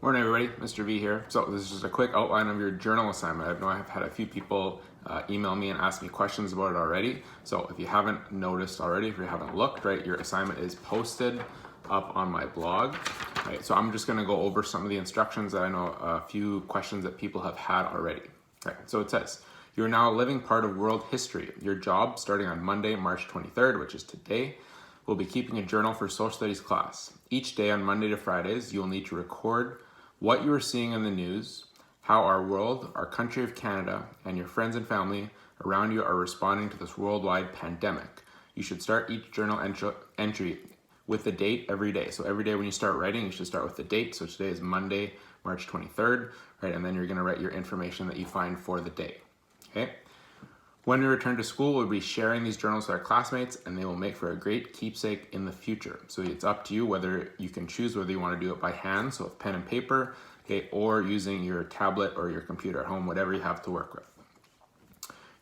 Morning everybody, Mr. V here. So this is just a quick outline of your journal assignment. I know I've had a few people email me and ask me questions about it already. So if you haven't noticed already, if you haven't looked, right, your assignment is posted up on my blog. Right, so I'm just gonna go over some of the instructions that I know a few questions that people have had already. Okay, so it says, you are now a living part of world history. Your job, starting on Monday, March 23rd, which is today, will be keeping a journal for social studies class. Each day on Monday to Fridays, you will need to record what you are seeing in the news, how our world, our country of Canada, and your friends and family around you are responding to this worldwide pandemic. You should start each journal entry with the date every day. So every day when you start writing, you should start with the date. So today is Monday, March 23rd, right? And then you're gonna write your information that you find for the day, okay? When we return to school, we'll be sharing these journals with our classmates and they will make for a great keepsake in the future. So it's up to you whether you can choose whether you want to do it by hand, so with pen and paper, okay, or using your tablet or your computer at home, whatever you have to work with.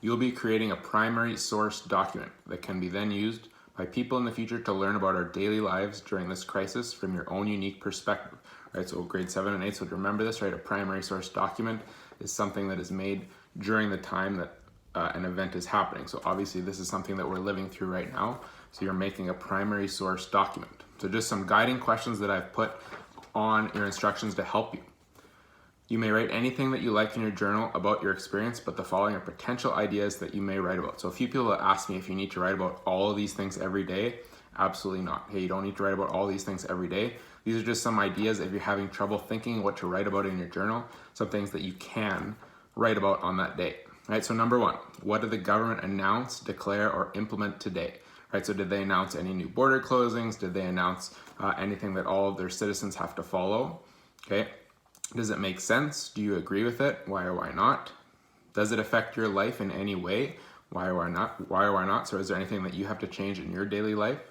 You'll be creating a primary source document that can be then used by people in the future to learn about our daily lives during this crisis from your own unique perspective, right? So grade 7 and 8 would remember this, right? A primary source document is something that is made during the time that an event is happening. So obviously this is something that we're living through right now. So you're making a primary source document. So just some guiding questions that I've put on your instructions to help you. You may write anything that you like in your journal about your experience, but the following are potential ideas that you may write about. So a few people ask me if you need to write about all of these things every day. Absolutely not. Okay, you don't need to write about all these things every day. These are just some ideas if you're having trouble thinking what to write about in your journal, some things that you can write about on that day. Right, so number one, what did the government announce, declare, or implement today? Right, so did they announce any new border closings? Did they announce anything that all of their citizens have to follow? Okay, does it make sense? Do you agree with it? Why or why not? Does it affect your life in any way? Why or why not? Why or why not? So is there anything that you have to change in your daily life?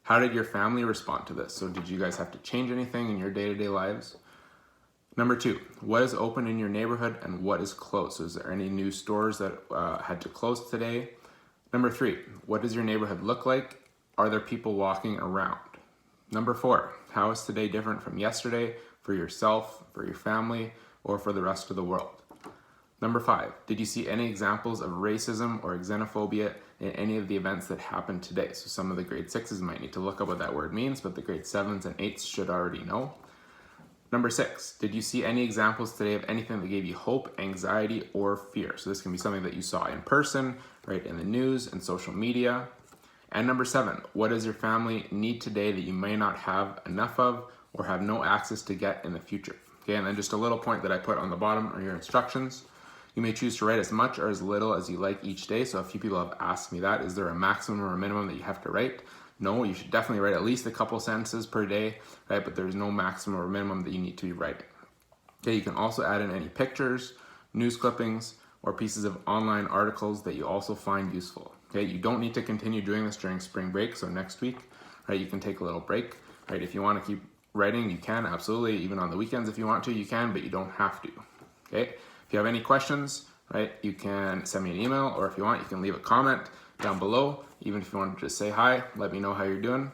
How did your family respond to this? So did you guys have to change anything in your day-to-day lives? Number two, what is open in your neighborhood and what is closed? So is there any new stores that had to close today? Number three, what does your neighborhood look like? Are there people walking around? Number four, how is today different from yesterday for yourself, for your family, or for the rest of the world? Number five, did you see any examples of racism or xenophobia in any of the events that happened today? So some of the grade 6s might need to look up what that word means, but the grade 7s and 8s should already know. Number six, did you see any examples today of anything that gave you hope, anxiety, or fear? So this can be something that you saw in person, right, in the news and social media. And number seven, what does your family need today that you may not have enough of or have no access to get in the future? Okay, and then just a little point that I put on the bottom are your instructions. You may choose to write as much or as little as you like each day. So a few people have asked me that. Is there a maximum or a minimum that you have to write? No, you should definitely write at least a couple sentences per day, right? But there's no maximum or minimum that you need to be writing. Okay, you can also add in any pictures, news clippings, or pieces of online articles that you also find useful. Okay, you don't need to continue doing this during spring break, so next week, right, you can take a little break, right? If you want to keep writing, you can, absolutely. Even on the weekends if you want to, you can, but you don't have to. Okay, if you have any questions, right, you can send me an email, or if you want, you can leave a comment down below. Even if you want to just say hi, let me know how you're doing,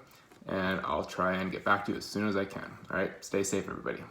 and I'll try and get back to you as soon as I can. All right, stay safe, everybody.